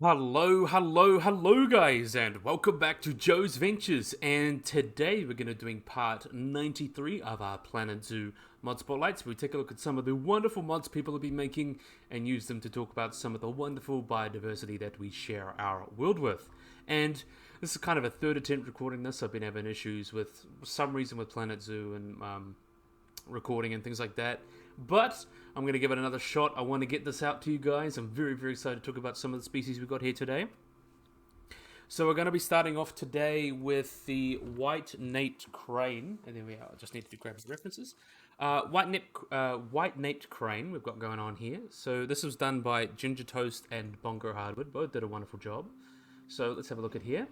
Hello guys, and welcome back to Joe's Ventures. And today we're going to doing part 93 of our Planet Zoo mod spotlights. We take a look at some of the wonderful mods people have been making and use them to talk about some of the wonderful biodiversity that we share our world with. And this is kind of a third attempt recording this. I've been having issues with some reason with Planet Zoo and recording and things like that. But I'm going to give it another shot. I want to get this out to you guys. I'm very excited to talk about some of the species we got here today. So we're going to be starting off today with the Whitenaped Crane. And there we are. I just need to grab the references. Whitenaped Crane we've got going on here. So this was done by Ginger Toast and Bongo Hardwood. Both did a wonderful job. So let's have a look at here.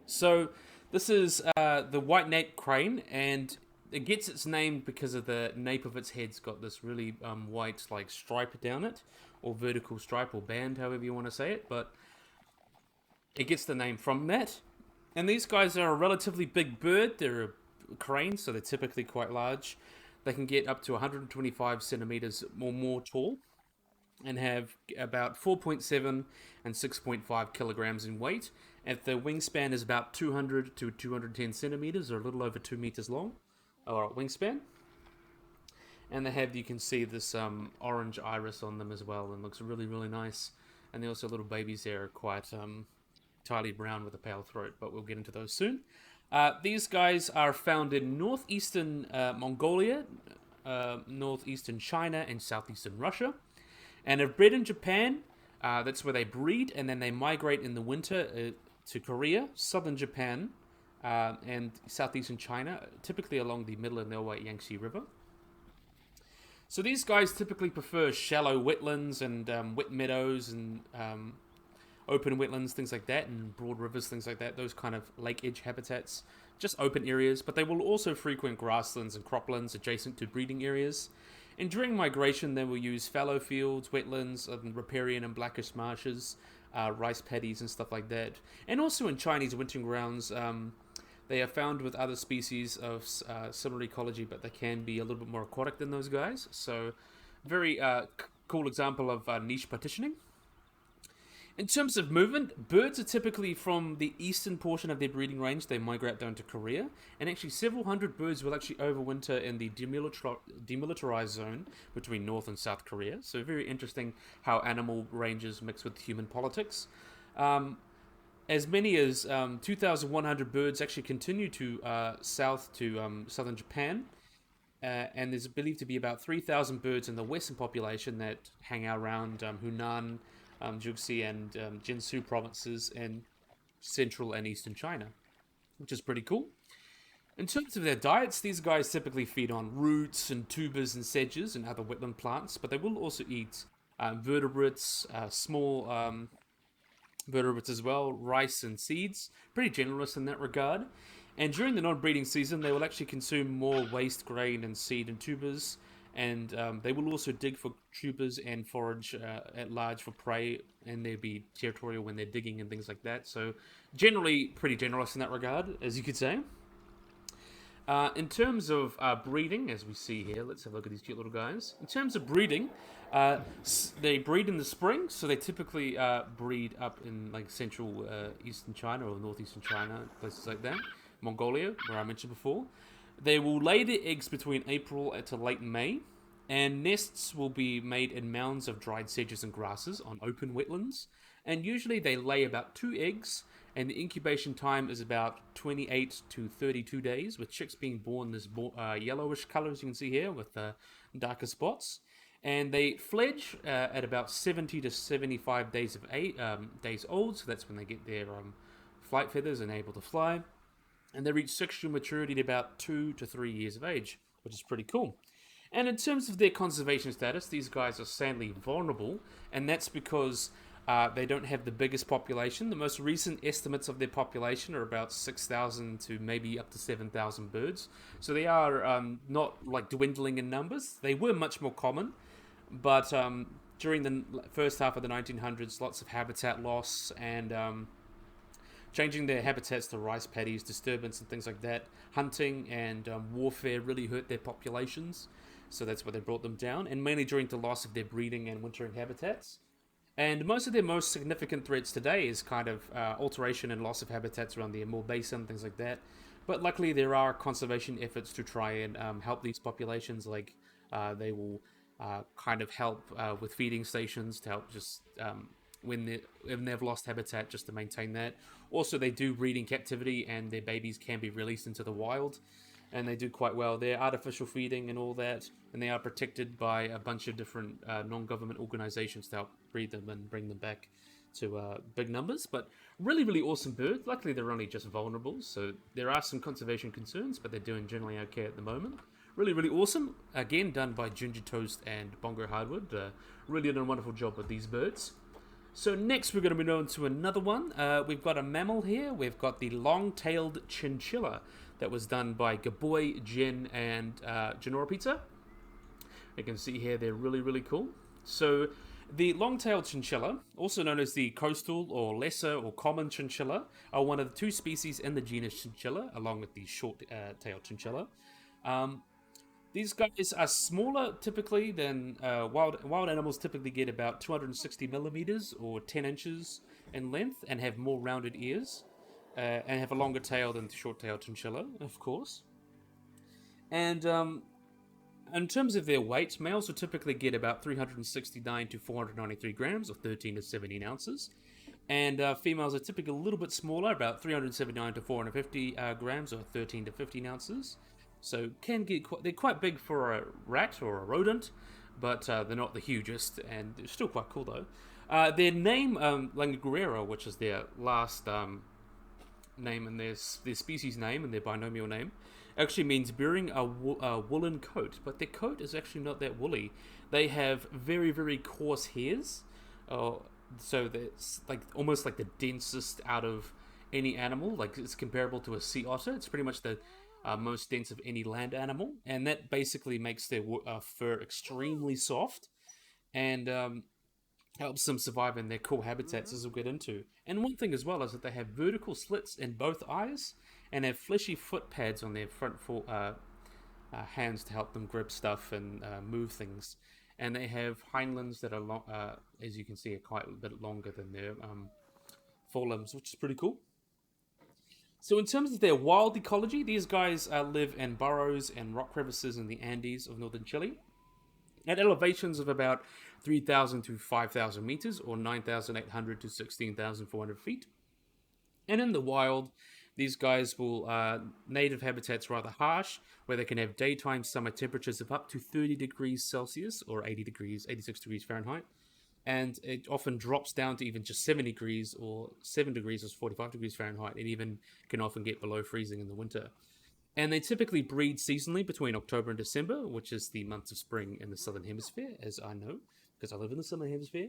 So this is the Whitenaped Crane, and it gets its name because of the nape of its head's got this really white like stripe down it, or vertical stripe or band, however you want to say it, but it gets the name from that. And these guys are a relatively big bird. They're a crane, so they're typically quite large. They can get up to 125 centimeters or more tall and have about 4.7 and 6.5 kilograms in weight. And the wingspan is about 200 to 210 centimeters, or a little over 2 meters long. Wingspan, and they have, you can see this orange iris on them as well, and looks really nice. And they're also little babies there, are quite tightly brown with a pale throat, but we'll get into those soon. These guys are found in northeastern Mongolia, northeastern China, and southeastern Russia, and are bred in Japan. That's where they breed, and then they migrate in the winter to Korea, southern Japan, and southeastern China, typically along the middle and lower Yangtze River. So these guys typically prefer shallow wetlands and wet meadows and open wetlands, things like that, and broad rivers, things like that, those kind of lake edge habitats, just open areas, but they will also frequent grasslands and croplands adjacent to breeding areas. And during migration, they will use fallow fields, wetlands, and riparian and blackish marshes, rice paddies and stuff like that. And also in Chinese wintering grounds, they are found with other species of similar ecology, but they can be a little bit more aquatic than those guys. So, very cool example of niche partitioning. In terms of movement, birds are typically from the eastern portion of their breeding range. They migrate down to Korea, and actually several hundred birds will actually overwinter in the demilitarized zone between North and South Korea. So very interesting how animal ranges mix with human politics. As many as 2,100 birds actually continue to south to southern Japan, and there's believed to be about 3,000 birds in the western population that hang out around Hunan, Jiangxi, and Jiangsu provinces in central and eastern China, which is pretty cool. In terms of their diets, these guys typically feed on roots and tubers and sedges and other wetland plants, but they will also eat vertebrates, small vertebrates as well, rice and seeds. Pretty generous in that regard. And during the non-breeding season, they will actually consume more waste grain and seed and tubers, and they will also dig for tubers and forage at large for prey, and they'll be territorial when they're digging and things like that. So generally pretty generous in that regard, as you could say. In terms of breeding, as we see here, let's have a look at these cute little guys. In terms of breeding, they breed in the spring, so they typically breed up in like central eastern China or northeastern China, places like that. Mongolia, where I mentioned before. They will lay their eggs between April to late May, and nests will be made in mounds of dried sedges and grasses on open wetlands. And usually they lay about 2 eggs, and the incubation time is about 28 to 32 days, with chicks being born this yellowish color, as you can see here, with darker spots. And they fledge at about 70 to 75 days days old, so that's when they get their flight feathers and able to fly. And they reach sexual maturity at about 2 to 3 years of age, which is pretty cool. And in terms of their conservation status, these guys are sadly vulnerable, and that's because they don't have the biggest population. The most recent estimates of their population are about 6,000 to maybe up to 7,000 birds. So they are not like dwindling in numbers. They were much more common, but during the first half of the 1900s, lots of habitat loss and changing their habitats to rice paddies, disturbance and things like that. Hunting and warfare really hurt their populations, so that's why they brought them down, and mainly during the loss of their breeding and wintering habitats. And most of their most significant threats today is kind of alteration and loss of habitats around the Amur Basin, things like that. But luckily, there are conservation efforts to try and help these populations. Like they will kind of help with feeding stations to help just when they've lost habitat, just to maintain that. Also, they do breed in captivity, and their babies can be released into the wild, and they do quite well. They're artificial feeding and all that, and they are protected by a bunch of different non-government organizations to help breed them and bring them back to big numbers. But really, really awesome bird. Luckily, they're only just vulnerable, so there are some conservation concerns, but they're doing generally okay at the moment. Really, really awesome. Again, done by Ginger Toast and Bongo Hardwood. Really done a wonderful job with these birds. So next we're going to be on to another one. We've got a mammal here. We've got the Long-Tailed Chinchilla that was done by Gaboy, Jen, and Genora Pizza. You can see here they're really, really cool. So the Long-Tailed Chinchilla, also known as the coastal or lesser or common chinchilla, are one of the two species in the genus Chinchilla, along with the short-tailed chinchilla. These guys are smaller typically than wild animals. Typically get about 260 millimeters or 10 inches in length and have more rounded ears and have a longer tail than the short-tailed chinchilla, of course. And in terms of their weight, males will typically get about 369 to 493 grams or 13 to 17 ounces. And females are typically a little bit smaller, about 379 to 450 grams or 13 to 15 ounces. So they're quite big for a rat or a rodent, but they're not the hugest, and they're still quite cool though. Their name, Languera, which is their last name and their species name and their binomial name, actually means bearing a woolen coat, but their coat is actually not that woolly. They have very, very coarse hairs, so it's like almost like the densest out of any animal. Like it's comparable to a sea otter. It's pretty much the most dense of any land animal, and that basically makes their fur extremely soft and helps them survive in their cool habitats, as we'll get into. And one thing as well is that they have vertical slits in both eyes and have fleshy foot pads on their front hands to help them grip stuff and move things. And they have hindlimbs that are long, as you can see, are quite a bit longer than their forelimbs, which is pretty cool. So in terms of their wild ecology, these guys live in burrows and rock crevices in the Andes of northern Chile at elevations of about 3,000 to 5,000 meters or 9,800 to 16,400 feet. And in the wild, these guys will native habitats rather harsh, where they can have daytime summer temperatures of up to 30 degrees Celsius or 86 degrees Fahrenheit. And it often drops down to even just 7 degrees or 7 degrees or 45 degrees Fahrenheit, and even can often get below freezing in the winter. And they typically breed seasonally between October and December, which is the months of spring in the Southern Hemisphere, as I know, because I live in the Southern Hemisphere.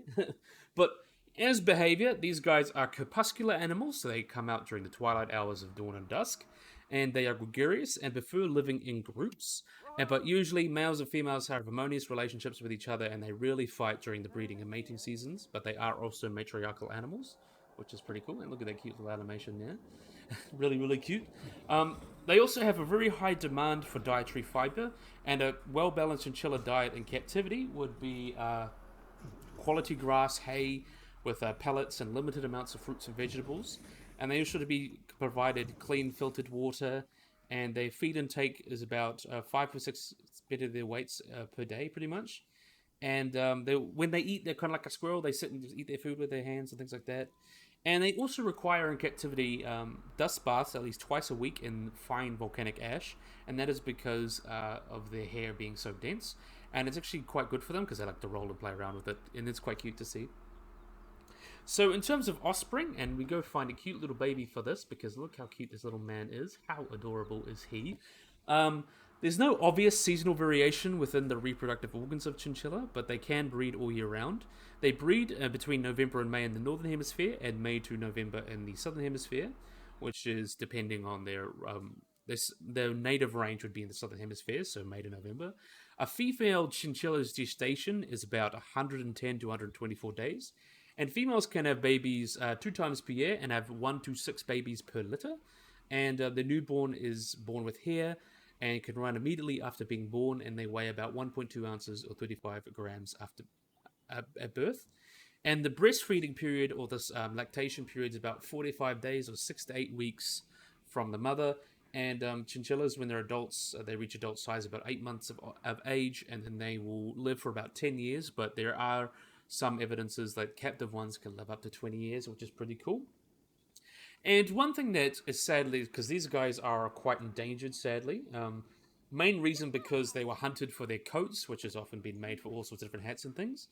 But as behavior, these guys are crepuscular animals, so they come out during the twilight hours of dawn and dusk, and they are gregarious and prefer living in groups. But usually males and females have harmonious relationships with each other, and they rarely fight during the breeding and mating seasons, but they are also matriarchal animals, which is pretty cool. And look at that cute little animation there. Really, really cute. They also have a very high demand for dietary fiber, and a well-balanced chinchilla diet in captivity would be quality grass, hay, with pellets and limited amounts of fruits and vegetables. And they also be provided clean filtered water, and their feed intake is about 5 or 6 bit of their weights per day, pretty much. And when they eat, they're kind of like a squirrel. They sit and just eat their food with their hands and things like that. And they also require in captivity dust baths at least twice a week in fine volcanic ash, and that is because of their hair being so dense. And it's actually quite good for them because they like to roll and play around with it, and it's quite cute to see. So in terms of offspring, and we go find a cute little baby for this, because look how cute this little man is. How adorable is he? There's no obvious seasonal variation within the reproductive organs of chinchilla, but they can breed all year round. They breed between November and May in the northern hemisphere, and May to November in the southern hemisphere, which is depending on their native range would be in the southern hemisphere, so May to November. A female chinchilla's gestation is about 110 to 124 days, and females can have babies 2 times per year and have 1 to 6 babies per litter. And the newborn is born with hair and can run immediately after being born, and they weigh about 1.2 ounces or 35 grams after at birth. And the breastfeeding period, or this lactation period, is about 45 days or 6 to 8 weeks from the mother. And chinchillas, when they're adults, they reach adult size about 8 months of age, and then they will live for about 10 years. But there are some evidences that captive ones can live up to 20 years, which is pretty cool. And one thing that is sadly, because these guys are quite endangered, sadly. Main reason because they were hunted for their coats, which has often been made for all sorts of different hats and things.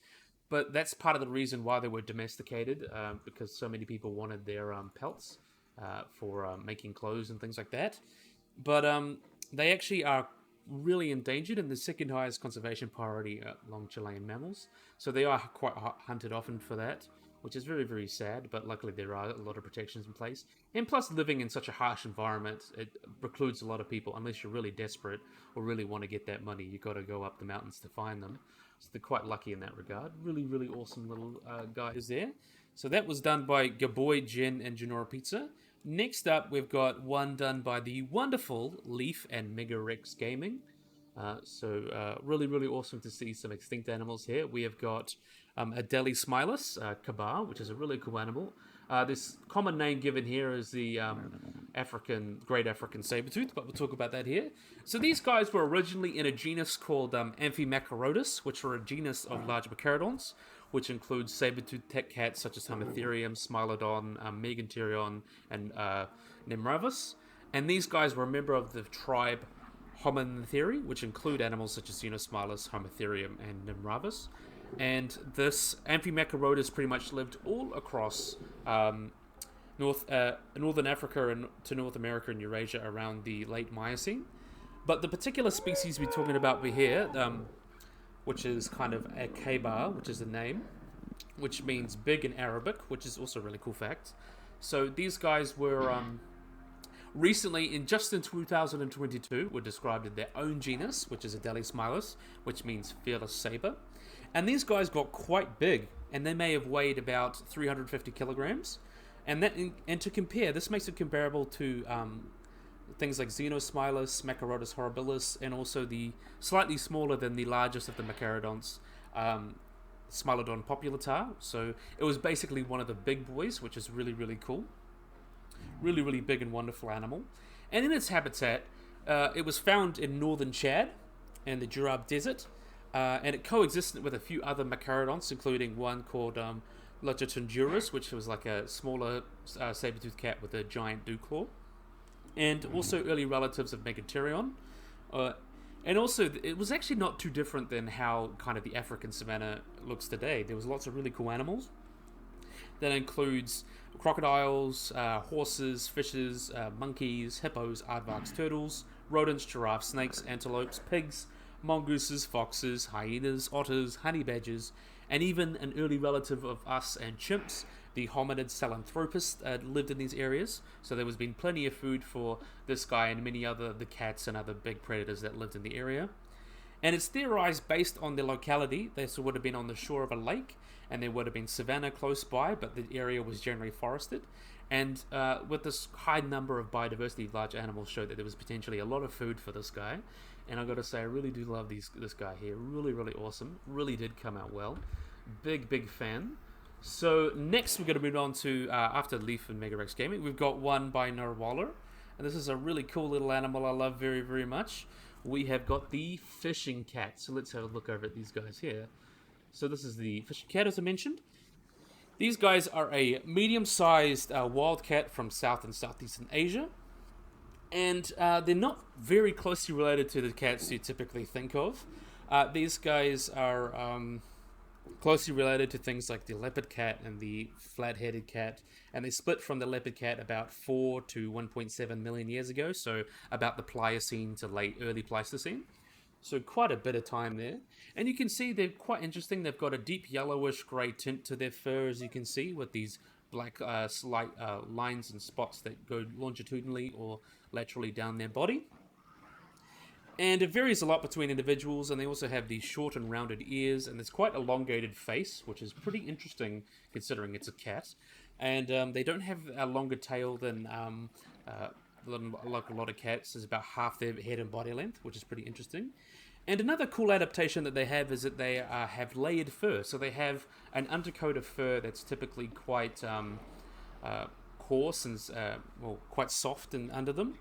But that's part of the reason why they were domesticated, because so many people wanted their pelts for making clothes and things like that. But they actually are really endangered, and the second highest conservation priority are long Chilean mammals. So they are quite hunted often for that, which is very, very sad. But luckily, there are a lot of protections in place. And plus, living in such a harsh environment, it precludes a lot of people, unless you're really desperate or really want to get that money, you've got to go up the mountains to find them. So they're quite lucky in that regard. Really, really awesome little guys there. So that was done by Gaboy, Jen, and Genora Pizza. Next up, we've got one done by the wonderful Leaf and Mega Rex Gaming. Really, really awesome to see some extinct animals here. We have got Adelie Smilus, Kabar, which is a really cool animal. This common name given here is the Great African Sabertooth, but we'll talk about that here. So these guys were originally in a genus called Amphimacrodus, which were a genus of large macarodons, which includes saber-toothed cats such as Homotherium, Smilodon, Meganterion, and Nimravus. And these guys were a member of the tribe Homotheri, which include animals such as Xenosmilus, Homotherium, and Nimravus. And this Amphimacrodus pretty much lived all across Northern Africa and to North America and Eurasia around the late Miocene. But the particular species we're talking about here, which is kind of a Kabar, which is the name, which means big in Arabic, which is also a really cool fact. So these guys were recently, in 2022, were described in their own genus, which is Adelie Smilus, which means fearless saber. And these guys got quite big, and they may have weighed about 350 kilograms. And to compare, this makes it comparable to things like Xenosmilus, Macarodus horribilis, and also the slightly smaller than the largest of the macarodons, Smilodon populatar. So it was basically one of the big boys, which is really, really cool. Really, really big and wonderful animal. And in its habitat, it was found in northern Chad and the Jurab Desert, and it coexisted with a few other macarodons, including one called Lototundurus, which was like a smaller saber-toothed cat with a giant dew claw, and also early relatives of Megatherion. And also, it was actually not too different than how kind of the African savanna looks today. There was lots of really cool animals. That includes crocodiles, horses, fishes, monkeys, hippos, aardvarks, turtles, rodents, giraffes, snakes, antelopes, pigs, mongooses, foxes, hyenas, otters, honey badgers, and even an early relative of us and chimps, the hominid Salanthropus, lived in these areas. So there was been plenty of food for this guy and many other the cats and other big predators that lived in the area. And it's theorized based on the locality. This would have been on the shore of a lake, and there would have been savanna close by, but the area was generally forested. And with this high number of biodiversity, large animals showed that there was potentially a lot of food for this guy. And I got to say, I really do love this guy here. Really, really awesome. Really did come out well. Big, big fan. So next we're going to move on to, after Leaf and Mega Rex Gaming, we've got one by Narwhal. And this is a really cool little animal I love very, very much. We have got the Fishing Cat. So let's have a look over at these guys here. So this is the Fishy Cat, as I mentioned. These guys are a medium-sized wild cat from South and Southeastern Asia. And they're not very closely related to the cats you typically think of. These guys are closely related to things like the leopard cat and the flat-headed cat. And they split from the leopard cat about 4 to 1.7 million years ago. So about the Pliocene to early Pleistocene. So quite a bit of time there. And you can see they're quite interesting. They've got a deep yellowish grey tint to their fur, as you can see, with these black slight lines and spots that go longitudinally or laterally down their body. And it varies a lot between individuals, and they also have these short and rounded ears, and there's quite elongated face, which is pretty interesting considering it's a cat. And they don't have a longer tail than like a lot of cats. There's about half their head and body length, which is pretty interesting. And another cool adaptation that they have is that they have layered fur. So they have an undercoat of fur that's typically quite coarse and quite soft and under them.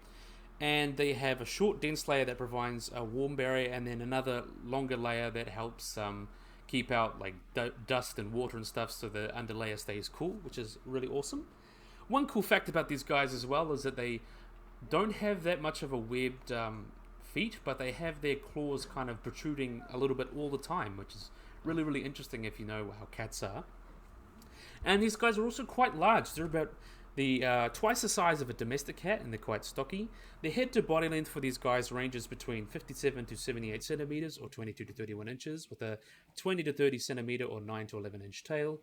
And they have a short, dense layer that provides a warm barrier, and then another longer layer that helps keep out like dust and water and stuff, so the underlayer stays cool, which is really awesome. One cool fact about these guys as well is that they don't have that much of a webbed feet, but they have their claws kind of protruding a little bit all the time, which is really, really interesting if you know how cats are. And these guys are also quite large. They're about twice the size of a domestic cat, and they're quite stocky. The head to body length for these guys ranges between 57 to 78 centimeters, or 22 to 31 inches, with a 20 to 30 centimeter or 9 to 11 inch tail.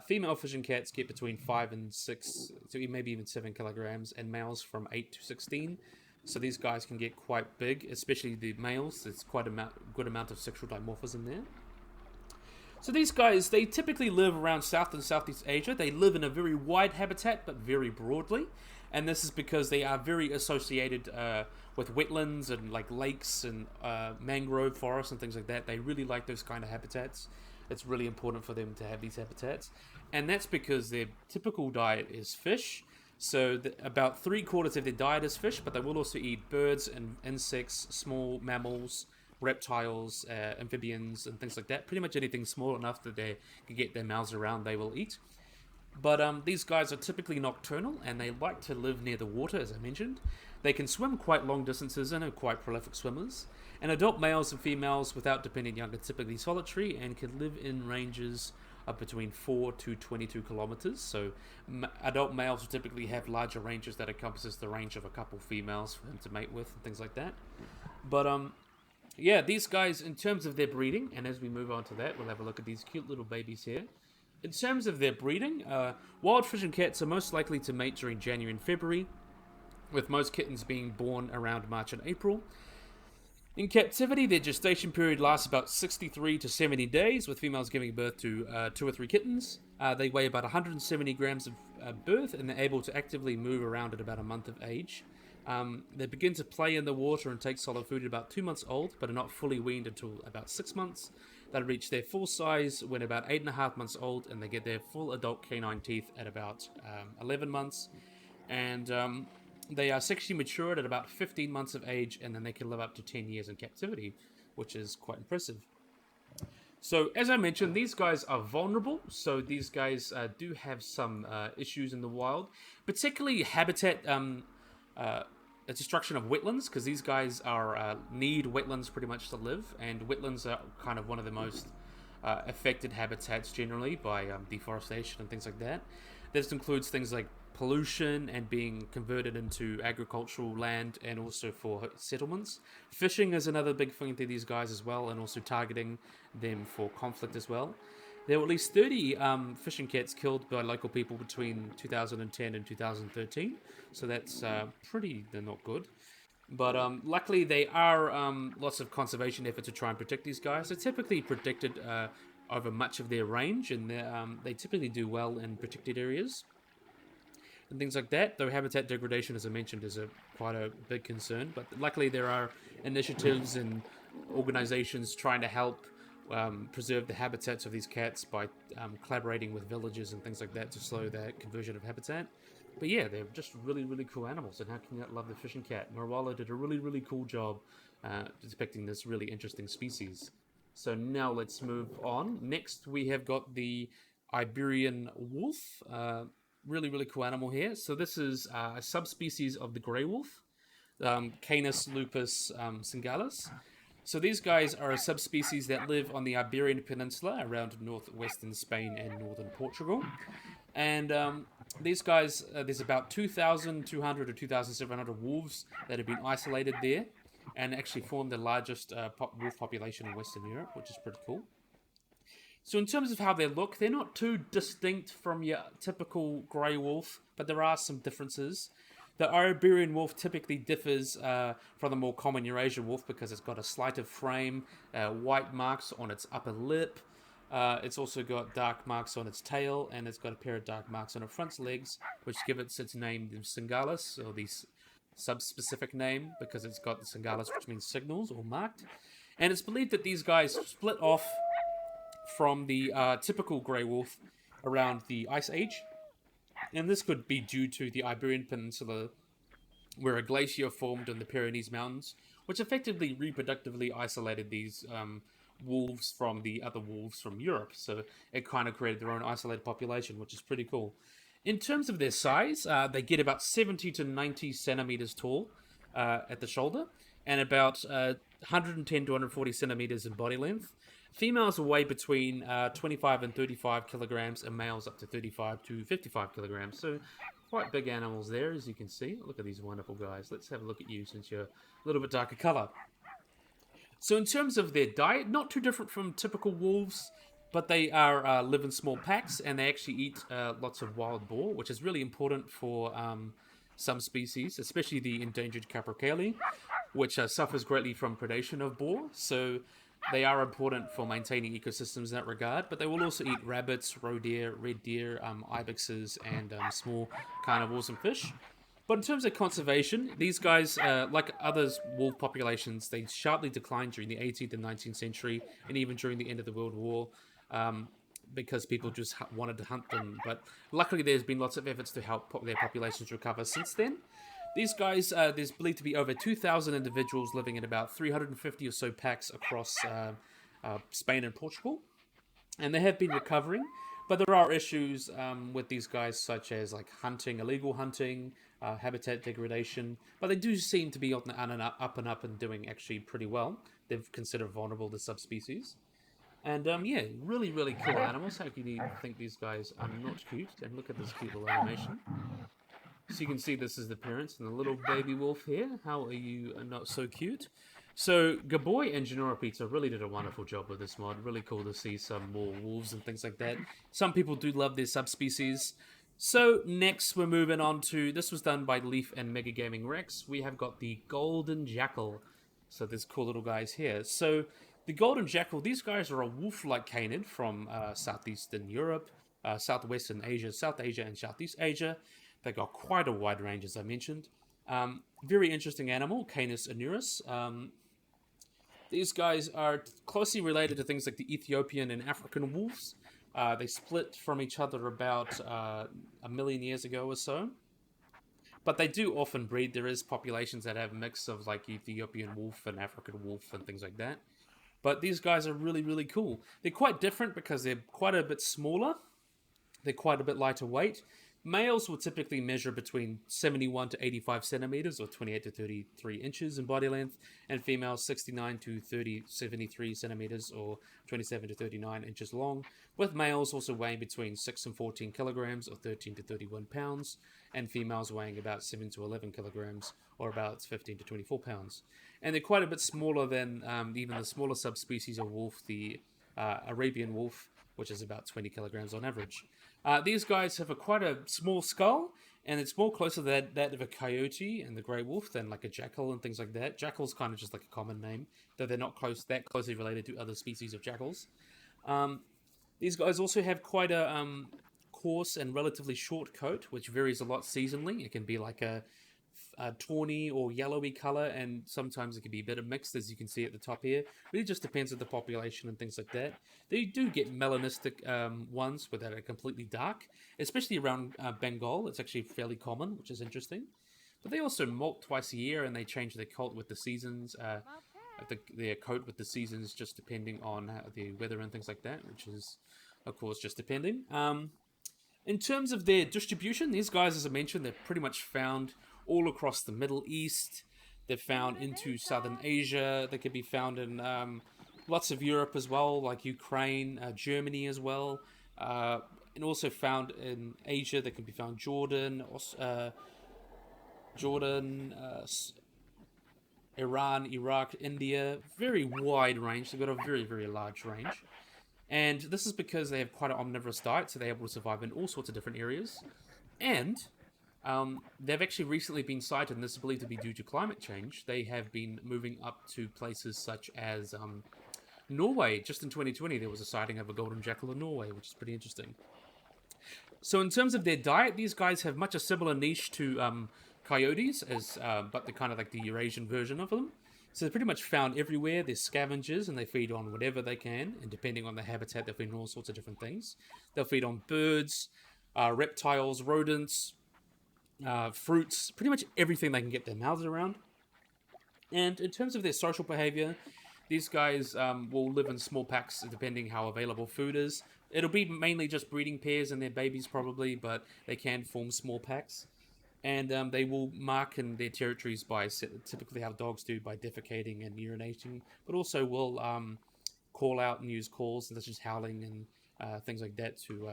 Female fishing cats get between 5 and 6, to maybe even 7 kilograms, and males from 8 to 16. So these guys can get quite big, especially the males. There's quite a good amount of sexual dimorphism there. So these guys, they typically live around South and Southeast Asia. They live in a very wide habitat, but very broadly. And this is because they are very associated with wetlands and like lakes and mangrove forests and things like that. They really like those kind of habitats. It's really important for them to have these habitats. And that's because their typical diet is fish. So about 3/4 of their diet is fish, but they will also eat birds and insects, small mammals, reptiles, amphibians, and things like that. Pretty much anything small enough that they can get their mouths around, they will eat. But these guys are typically nocturnal, and they like to live near the water, as I mentioned. They can swim quite long distances and are quite prolific swimmers. And adult males and females without dependent young are typically solitary and can live in ranges of between 4 to 22 kilometers. So adult males will typically have larger ranges that encompasses the range of a couple females for them to mate with and things like that. But yeah, these guys, in terms of their breeding, and as we move on to that, we'll have a look at these cute little babies here. In terms of their breeding, wild fishing cats are most likely to mate during January and February, with most kittens being born around March and April. In captivity, their gestation period lasts about 63 to 70 days, with females giving birth to 2 or 3 kittens. They weigh about 170 grams of birth, and they're able to actively move around at about a month of age. They begin to play in the water and take solid food at about 2 months old, but are not fully weaned until about 6 months. They reach their full size when about 8.5 months old, and they get their full adult canine teeth at about 11 months. And they are sexually matured at about 15 months of age, and then they can live up to 10 years in captivity, which is quite impressive. So, as I mentioned, these guys are vulnerable, so these guys do have some issues in the wild, particularly habitat destruction of wetlands, because these guys are need wetlands pretty much to live, and wetlands are kind of one of the most affected habitats generally by deforestation and things like that. This includes things like pollution and being converted into agricultural land, and also for settlements. Fishing is another big thing to these guys as well, and also targeting them for conflict as well. There were at least 30 fishing cats killed by local people between 2010 and 2013, so that's they're not good. But luckily, there are lots of conservation efforts to try and protect these guys. They're typically protected over much of their range, and they typically do well in protected areas and things like that, though habitat degradation, as I mentioned, is quite a big concern. But luckily there are initiatives and organizations trying to help preserve the habitats of these cats by collaborating with villages and things like that to slow the conversion of habitat. But yeah, they're just really, really cool animals, and how can you not love the fishing cat? Marwala did a really, really cool job depicting this really interesting species. So now let's move on. Next we have got the Iberian wolf. Really, really cool animal here. So this is a subspecies of the grey wolf, Canis lupus singalis. So these guys are a subspecies that live on the Iberian Peninsula around northwestern Spain and northern Portugal. And these guys, there's about 2,200 to 2,700 wolves that have been isolated there, and actually form the largest wolf population in Western Europe, which is pretty cool. So in terms of how they look, they're not too distinct from your typical grey wolf, but there are some differences. The Iberian wolf typically differs from the more common Eurasian wolf because it's got a slighter frame, white marks on its upper lip. It's also got dark marks on its tail, and it's got a pair of dark marks on its front legs, which give it its name, the Singalis, or the sub-specific name, because it's got the Singalis, which means signals or marked. And it's believed that these guys split off from the typical grey wolf around the Ice Age. And this could be due to the Iberian Peninsula, where a glacier formed in the Pyrenees Mountains, which effectively reproductively isolated these wolves from the other wolves from Europe. So it kind of created their own isolated population, which is pretty cool. In terms of their size, they get about 70 to 90 centimeters tall at the shoulder, and about 110 to 140 centimeters in body length. Females weigh between 25 and 35 kilograms, and males up to 35 to 55 kilograms. So quite big animals there, as you can see. Look at these wonderful guys. Let's have a look at you, since you're a little bit darker color. So in terms of their diet, not too different from typical wolves, but they are live in small packs, and they actually eat lots of wild boar, which is really important for some species, especially the endangered capercaillie, which suffers greatly from predation of boar. So they are important for maintaining ecosystems in that regard, but they will also eat rabbits, roe deer, red deer, ibexes, and small carnivores and fish. But in terms of conservation, these guys, like other wolf populations, they sharply declined during the 18th and 19th century, and even during the end of the World War, because people just wanted to hunt them. But luckily, there's been lots of efforts to help their populations recover since then. These guys, there's believed to be over 2,000 individuals living in about 350 or so packs across Spain and Portugal. And they have been recovering, but there are issues with these guys, such as like hunting, illegal hunting, habitat degradation. But they do seem to be on the up and up and doing actually pretty well. They're considered vulnerable to subspecies. And yeah, really, really cool animals. How can you think these guys are not cute? And look at this cute little animation. So you can see this is the parents and the little baby wolf here. How are you not so cute? So Gaboy and Genora Pizza really did a wonderful job with this mod. Really cool to see some more wolves and things like that. Some people do love their subspecies. So next we're moving on to, this was done by Leaf and Mega Gaming Rex. We have got the Golden Jackal. So there's cool little guys here. So the Golden Jackal, these guys are a wolf-like canid from southeastern Europe, southwestern Asia, South Asia, and Southeast Asia. They've got quite a wide range, as I mentioned. Very interesting animal, Canis anurus. These guys are closely related to things like the Ethiopian and African wolves. They split from each other about 1 million years ago or so. But they do often breed. There is populations that have a mix of like Ethiopian wolf and African wolf and things like that. But these guys are really, really cool. They're quite different because they're quite a bit smaller. They're quite a bit lighter weight. Males will typically measure between 71 to 85 centimeters, or 28 to 33 inches in body length, and females 69 to 73 centimeters, or 27 to 39 inches long, with males also weighing between 6 and 14 kilograms, or 13 to 31 pounds, and females weighing about 7 to 11 kilograms, or about 15 to 24 pounds. And they're quite a bit smaller than even the smaller subspecies of wolf, the Arabian wolf, which is about 20 kilograms on average. These guys have quite a small skull, and it's more closer to that of a coyote and the grey wolf than like a jackal and things like that. Jackal's kind of just like a common name, though they're not that closely related to other species of jackals. These guys also have quite a coarse and relatively short coat, which varies a lot seasonally. It can be like a tawny or yellowy color, and sometimes it can be a bit of mixed, as you can see at the top here. Really just depends on the population and things like that. They do get melanistic ones that are completely dark, especially around Bengal. It's actually fairly common, which is interesting. But they also molt twice a year, and they change their coat with the seasons. Their coat with the seasons, just depending on the weather and things like that, which is, of course, just depending. In terms of their distribution, these guys, as I mentioned, they're pretty much found all across the Middle East. They're found into Southern Asia. They can be found in lots of Europe as well, like Ukraine, Germany as well. And also found in Asia. They can be found Jordan, Iran, Iraq, India. Very wide range. They've got a very, very large range. And this is because they have quite an omnivorous diet, so they're able to survive in all sorts of different areas. And they've actually recently been sighted, and this is believed to be due to climate change. They have been moving up to places such as Norway. Just in 2020, there was a sighting of a golden jackal in Norway, which is pretty interesting. So in terms of their diet, these guys have much a similar niche to coyotes, but they're kind of like the Eurasian version of them. So they're pretty much found everywhere. They're scavengers and they feed on whatever they can. And depending on the habitat, they'll feed on all sorts of different things. They'll feed on birds, reptiles, rodents, fruits, pretty much everything they can get their mouths around. And in terms of their social behavior, these guys will live in small packs depending how available food is. It'll be mainly just breeding pairs and their babies probably, but they can form small packs. And they will mark in their territories by typically how dogs do by defecating and urinating, but also will call out and use calls such as howling and things like that to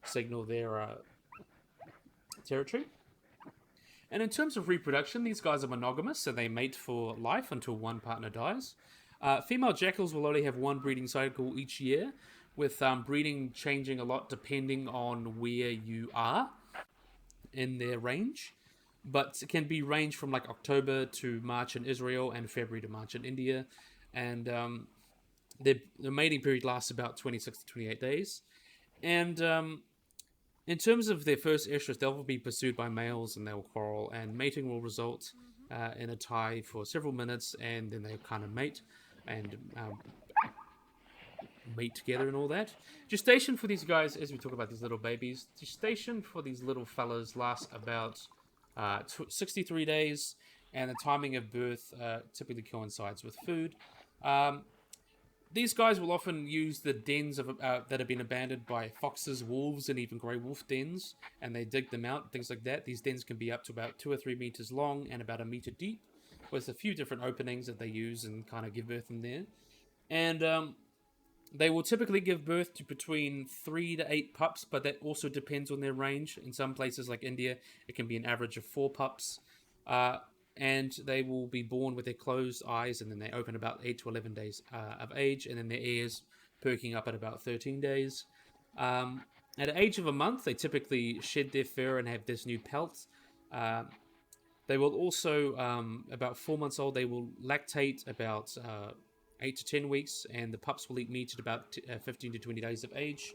signal their territory. And in terms of reproduction, these guys are monogamous, so they mate for life until one partner dies. Female jackals will only have one breeding cycle each year, with breeding changing a lot depending on where you are in their range. But it can be ranged from like October to March in Israel and February to March in India. And the mating period lasts about 26 to 28 days. And in terms of their first estrus, they'll be pursued by males and they'll quarrel, and mating will result in a tie for several minutes, and then they'll kind of mate and mate together and all that. Gestation for these guys, as we talk about these little babies, gestation for these little fellas lasts about 63 days, and the timing of birth typically coincides with food. These guys will often use the dens of that have been abandoned by foxes, wolves, and even grey wolf dens, and they dig them out, things like that. These dens can be up to about 2 or 3 meters long and about 1 meter deep, with a few different openings that they use and kind of give birth in there. And they will typically give birth to between 3 to 8 pups, but that also depends on their range. In some places like India, it can be an average of 4 pups. And they will be born with their closed eyes, and then they open about 8 to 11 days of age, and then their ears perking up at about 13 days. At the age of a month, they typically shed their fur and have this new pelt. They will also, about 4 months old, they will lactate about 8 to 10 weeks, and the pups will eat meat at about 15 to 20 days of age.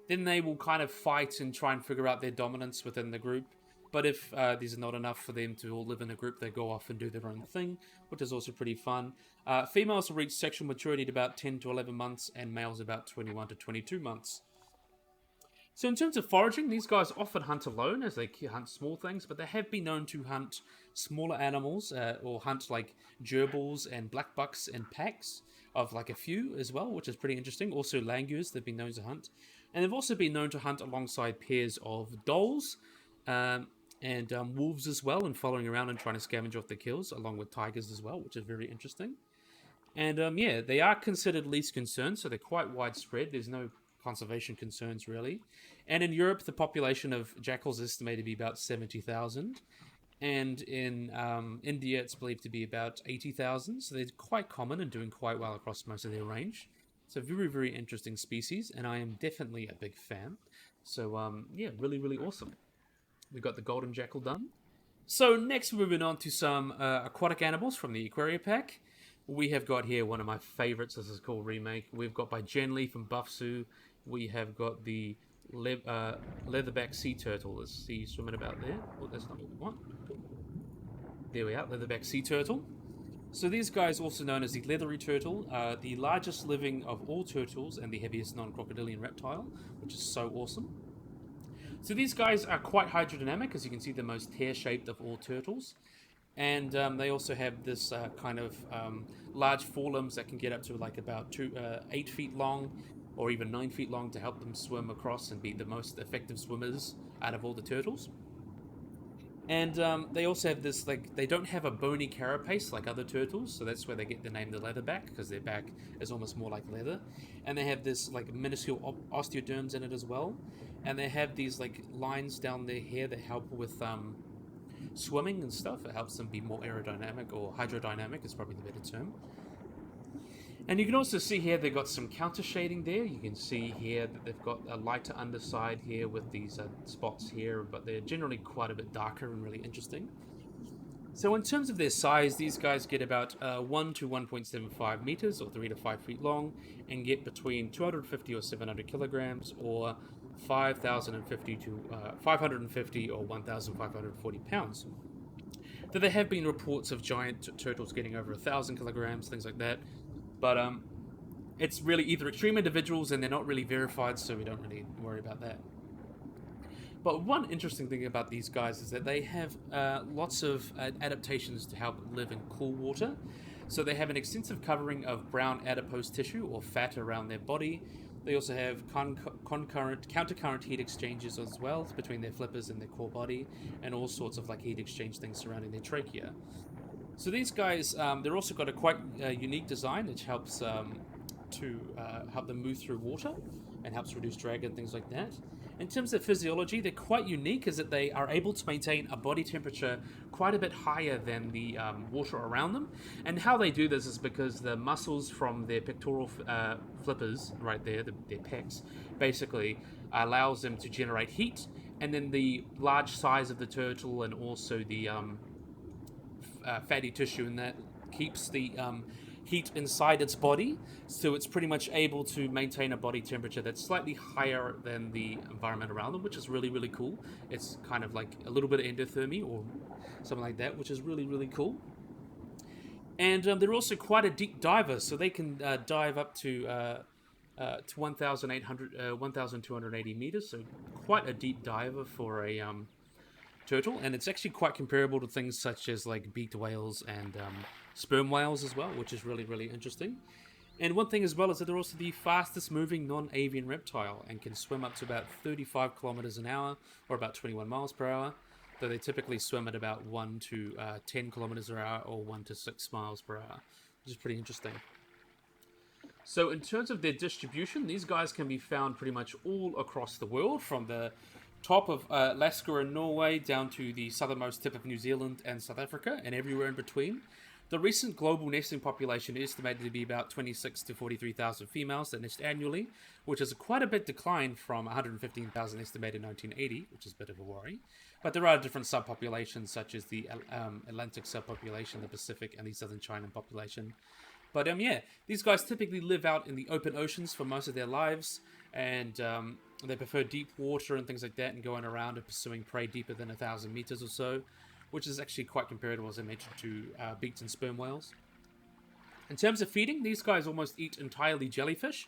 Then they will kind of fight and try and figure out their dominance within the group. But if these are not enough for them to all live in a group, they go off and do their own thing, which is also pretty fun. Females will reach sexual maturity at about 10 to 11 months, and males about 21 to 22 months. So in terms of foraging, these guys often hunt alone as they hunt small things, but they have been known to hunt smaller animals, or hunt like gerbils and blackbucks in packs of like a few as well, which is pretty interesting. Also langurs they've been known to hunt. And they've also been known to hunt alongside pairs of dholes, and wolves as well, and following around and trying to scavenge off their kills, along with tigers as well, which is very interesting. And yeah, they are considered least concern, so they're quite widespread. There's no conservation concerns really. And in Europe, the population of jackals is estimated to be about 70,000. And in India, it's believed to be about 80,000. So they're quite common and doing quite well across most of their range. So very, very interesting species, and I am definitely a big fan. So yeah, really, really awesome. We got the golden jackal done. So next we're moving on to some aquatic animals from the Aquaria pack. We have got here one of my favorites. This is called Remake. We've got by Jen from Buff Zoo. We have got the Leatherback Sea Turtle. Is he swimming about there? Oh, that's not what we want. There we are, Leatherback Sea Turtle. So these guys, also known as the leathery turtle, are the largest living of all turtles and the heaviest non-crocodilian reptile, which is so awesome. So these guys are quite hydrodynamic, as you can see, the most hair-shaped of all turtles. And they also have this kind of large forelimbs that can get up to like about 8 feet long, or even 9 feet long, to help them swim across and be the most effective swimmers out of all the turtles. And they also have this, like, they don't have a bony carapace like other turtles, so that's where they get the name the leatherback, because their back is almost more like leather. And they have this, like, minuscule osteoderms in it as well. And they have these, like, lines down their hair that help with swimming and stuff. It helps them be more aerodynamic, or hydrodynamic is probably the better term. And you can also see here they've got some counter shading there. You can see here that they've got a lighter underside here with these spots here, but they're generally quite a bit darker and really interesting. So in terms of their size, these guys get about 1 to 1.75 meters, or 3 to 5 feet long, and get between 250 or 700 kilograms, or 5,050 to 550 or 1,540 pounds. Though there have been reports of giant turtles getting over 1,000 kilograms, things like that. But it's really either extreme individuals and they're not really verified, so we don't really worry about that. But one interesting thing about these guys is that they have lots of adaptations to help live in cool water. So they have an extensive covering of brown adipose tissue or fat around their body. They also have countercurrent heat exchanges as well between their flippers and their core body, and all sorts of like heat exchange things surrounding their trachea. So these guys, they're also got a quite unique design which helps to help them move through water and helps reduce drag and things like that. In terms of physiology, they're quite unique, is that they are able to maintain a body temperature quite a bit higher than the water around them. And how they do this is because the muscles from their pectoral flippers, right there, their pecs, basically allows them to generate heat. And then the large size of the turtle and also the fatty tissue in that keeps the heat inside its body, so it's pretty much able to maintain a body temperature that's slightly higher than the environment around them, which is really, really cool. It's kind of like a little bit of endothermy or something like that, which is really, really cool. And they're also quite a deep diver, so they can dive up to 1,280 meters, so quite a deep diver for a turtle, and it's actually quite comparable to things such as like beaked whales and sperm whales as well, which is really, really interesting. And one thing as well is that they're also the fastest moving non-avian reptile and can swim up to about 35 kilometers an hour or about 21 miles per hour, though they typically swim at about 1 to 10 kilometers per hour or 1 to 6 miles per hour, which is pretty interesting. So in terms of their distribution, these guys can be found pretty much all across the world, from the top of Alaska and Norway down to the southernmost tip of New Zealand and South Africa and everywhere in between. The recent global nesting population is estimated to be about 26 to 43,000 females that nest annually, which is quite a bit decline from 115,000 estimated in 1980, which is a bit of a worry. But there are different subpopulations, such as the Atlantic subpopulation, the Pacific, and the Southern China population. But yeah, these guys typically live out in the open oceans for most of their lives, and they prefer deep water and things like that, and going around and pursuing prey deeper than 1,000 meters or so, which is actually quite comparable, as I mentioned, to beaked and sperm whales. In terms of feeding, these guys almost eat entirely jellyfish,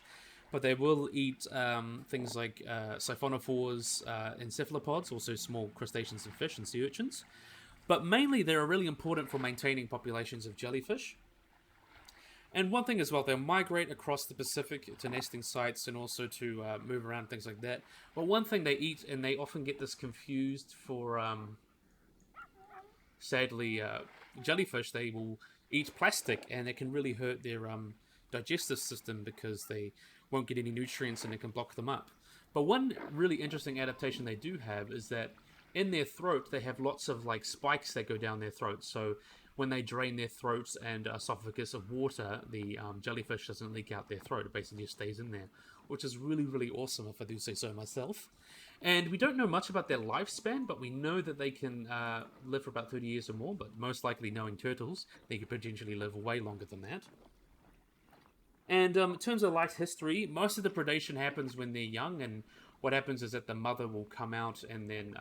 but they will eat things like siphonophores and cephalopods, also small crustaceans and fish and sea urchins. But mainly, they're really important for maintaining populations of jellyfish. And one thing as well, they'll migrate across the Pacific to nesting sites and also to move around, things like that. But one thing they eat, and they often get this confused for, sadly, jellyfish, they will eat plastic, and it can really hurt their digestive system because they won't get any nutrients and it can block them up. But one really interesting adaptation they do have is that in their throat, they have lots of like spikes that go down their throat. So when they drain their throats and esophagus of water, the jellyfish doesn't leak out their throat. It basically just stays in there, which is really, really awesome, if I do say so myself. And we don't know much about their lifespan, but we know that they can live for about 30 years or more, but most likely, knowing turtles, they could potentially live way longer than that. And in terms of life history, most of the predation happens when they're young, and what happens is that the mother will come out and then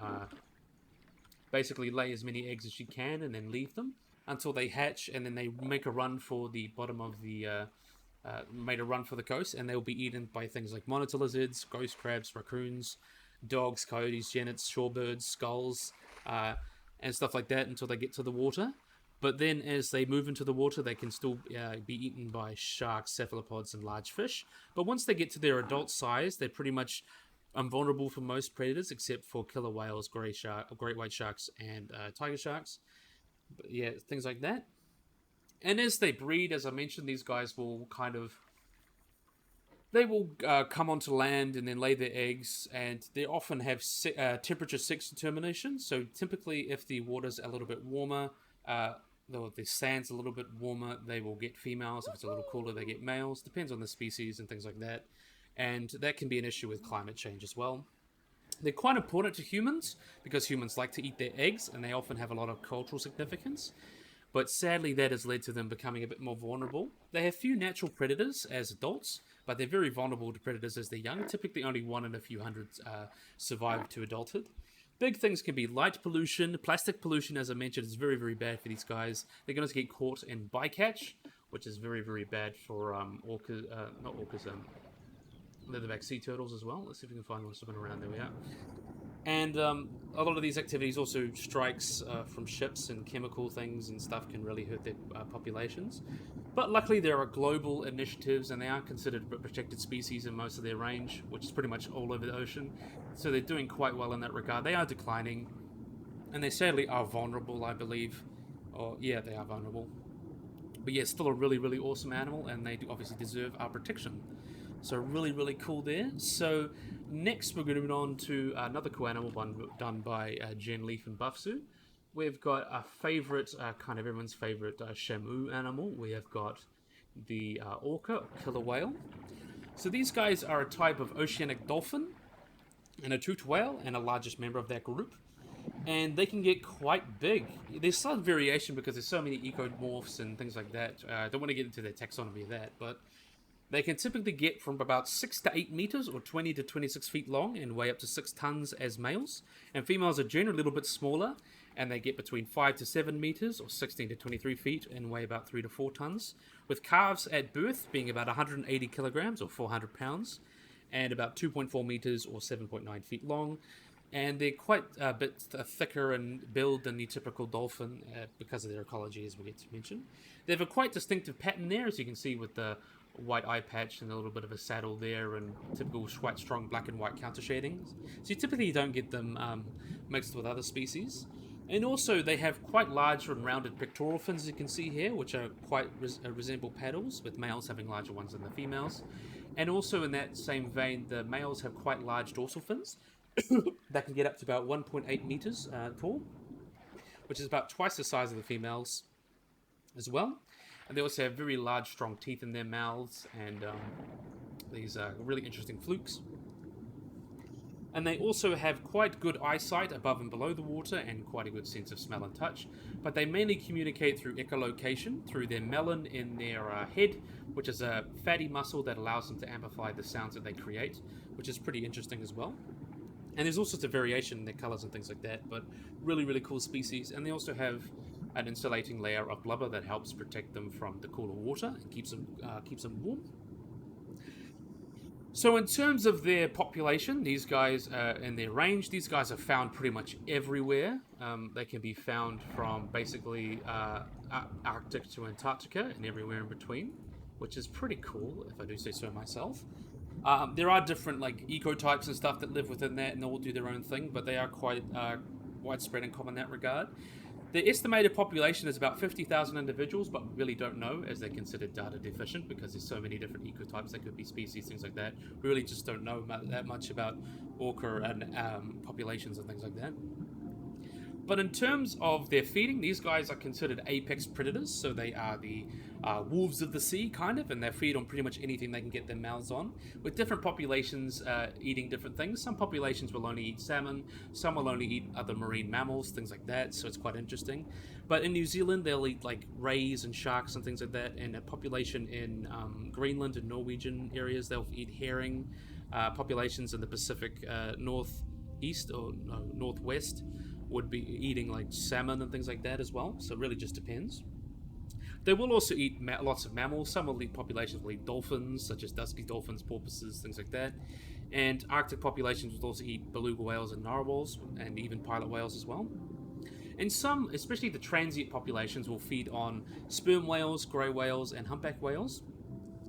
basically lay as many eggs as she can and then leave them until they hatch, and then they make a run for the bottom of the made a run for the coast, and they'll be eaten by things like monitor lizards, ghost crabs, raccoons, dogs, coyotes, genets, shorebirds, skulls, and stuff like that until they get to the water. But then as they move into the water, they can still be eaten by sharks, cephalopods, and large fish. But once they get to their adult size, they're pretty much invulnerable for most predators, except for killer whales, great white sharks, and tiger sharks. But yeah, things like that. And as they breed, as I mentioned, these guys will they will come onto land and then lay their eggs, and they often have temperature sex determination. So typically, if the water's a little bit warmer, the sand's a little bit warmer, they will get females. If it's a little cooler, they get males. Depends on the species and things like that. And that can be an issue with climate change as well. They're quite important to humans because humans like to eat their eggs, and they often have a lot of cultural significance. But sadly, that has led to them becoming a bit more vulnerable. They have few natural predators as adults, but they're very vulnerable to predators as they're young. Typically, only one in a few hundred survive to adulthood. Big things can be light pollution. Plastic pollution, as I mentioned, is very, very bad for these guys. They're going to get caught in bycatch, which is very, very bad for not orcas, leatherback sea turtles as well. Let's see if we can find one swimming around. There we are. And a lot of these activities also strikes from ships and chemical things and stuff can really hurt their populations. But luckily there are global initiatives and they are considered protected species in most of their range, which is pretty much all over the ocean. So they're doing quite well in that regard. They are declining and they sadly are vulnerable, I believe. Or yeah, they are vulnerable. But yeah, still a really, really awesome animal and they obviously deserve our protection. So really, really cool there. So next we're going to move on to another cool animal one done by Jen Leaf and Buffsu. We've got a favourite, kind of everyone's favourite Shamu animal. We have got the Orca, or killer whale. So these guys are a type of Oceanic Dolphin and a toothed whale and a largest member of that group. And they can get quite big. There's some variation because there's so many ecomorphs and things like that. I don't want to get into their taxonomy of that, but they can typically get from about 6 to 8 meters or 20 to 26 feet long and weigh up to 6 tons as males. And females are generally a little bit smaller and they get between 5 to 7 meters or 16 to 23 feet and weigh about 3 to 4 tons. With calves at birth being about 180 kilograms or 400 pounds and about 2.4 meters or 7.9 feet long. And they're quite a bit thicker in build than the typical dolphin because of their ecology, as we get to mention. They have a quite distinctive pattern there, as you can see with the white eye patch and a little bit of a saddle there and typical quite strong black and white counter shadings. So you typically don't get them mixed with other species. And also they have quite large and rounded pectoral fins, as you can see here, which are quite resemble paddles, with males having larger ones than the females. And also in that same vein, the males have quite large dorsal fins that can get up to about 1.8 meters tall, which is about twice the size of the females as well. And they also have very large, strong teeth in their mouths and these really interesting flukes. And they also have quite good eyesight above and below the water and quite a good sense of smell and touch. But they mainly communicate through echolocation, through their melon in their head, which is a fatty muscle that allows them to amplify the sounds that they create, which is pretty interesting as well. And there's all sorts of variation in their colors and things like that, but really, really cool species. And they also have an insulating layer of blubber that helps protect them from the cooler water and keeps them warm. So in terms of their population, these guys and their range, these guys are found pretty much everywhere. They can be found from basically Arctic to Antarctica and everywhere in between, which is pretty cool, if I do say so myself. There are different like ecotypes and stuff that live within that and they all do their own thing, but they are quite widespread and common in that regard. The estimated population is about 50,000 individuals, but we really don't know as they're considered data deficient because there's so many different ecotypes. They could be species, things like that. We really just don't know that much about orca and populations and things like that. But in terms of their feeding, these guys are considered apex predators, so they are the wolves of the sea, kind of, and they feed on pretty much anything they can get their mouths on, with different populations eating different things. Some populations will only eat salmon, some will only eat other marine mammals, things like that, so it's quite interesting. But in New Zealand, they'll eat like rays and sharks and things like that, and a population in Greenland and Norwegian areas, they'll eat herring. Populations in the Pacific northeast or no, northwest would be eating like salmon and things like that as well, so it really just depends. They will also eat lots of mammals. Some will eat populations will eat dolphins, such as dusky dolphins, porpoises, things like that. And Arctic populations will also eat beluga whales and narwhals, and even pilot whales as well. And some, especially the transient populations, will feed on sperm whales, grey whales, and humpback whales.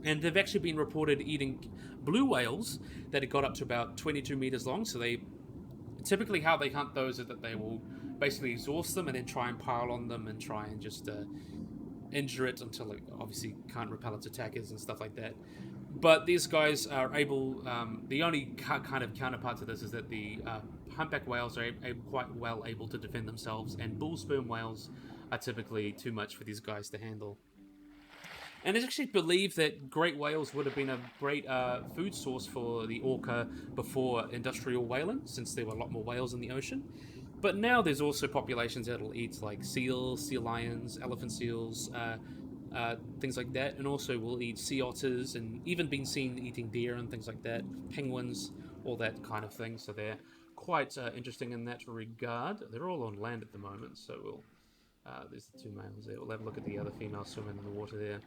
And they've actually been reported eating blue whales that have got up to about 22 meters long, so they typically how they hunt those is that they will basically exhaust them and then try and pile on them and try and just injure it until it obviously can't repel its attackers and stuff like that. But these guys are able, the only kind of counterpart to this is that the humpback whales are quite well able to defend themselves, and bull sperm whales are typically too much for these guys to handle. And it's actually believed that great whales would have been a great food source for the orca before industrial whaling, since there were a lot more whales in the ocean. But now there's also populations that'll eat like seals, sea lions, elephant seals, things like that, and also will eat sea otters, and even been seen eating deer and things like that, penguins, all that kind of thing. So they're quite interesting in that regard. They're all on land at the moment, so we'll... there's the two males there. We'll have a look at the other females swimming in the water there.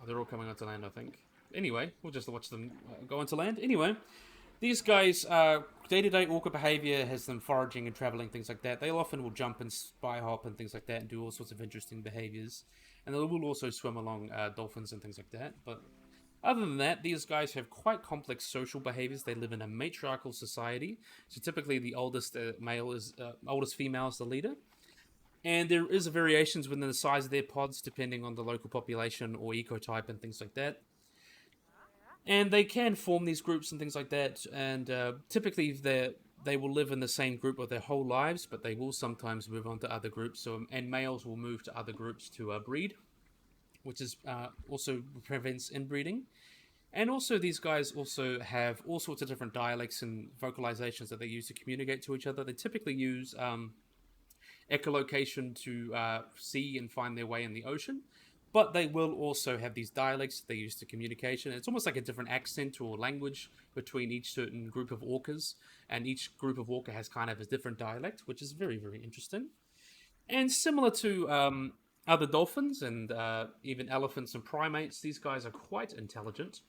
Oh, they're all coming onto land, I think. Anyway, we'll just watch them go onto land. Anyway, these guys, day-to-day orca behavior has them foraging and traveling, things like that. They often will jump and spy hop and things like that and do all sorts of interesting behaviors. And they will also swim along dolphins and things like that. But other than that, these guys have quite complex social behaviors. They live in a matriarchal society. So typically the oldest oldest female is the leader. And there is variations within the size of their pods depending on the local population or ecotype and things like that. And they can form these groups and things like that. And typically they will live in the same group of their whole lives, but they will sometimes move on to other groups. And males will move to other groups to breed, which is also prevents inbreeding. And also these guys also have all sorts of different dialects and vocalizations that they use to communicate to each other. They typically use... echolocation to see and find their way in the ocean, but they will also have these dialects that they use to communication. It's almost like a different accent or language between each certain group of orcas, and each group of orca has kind of a different dialect, which is very, very interesting. And similar to other dolphins and even elephants and primates, these guys are quite intelligent.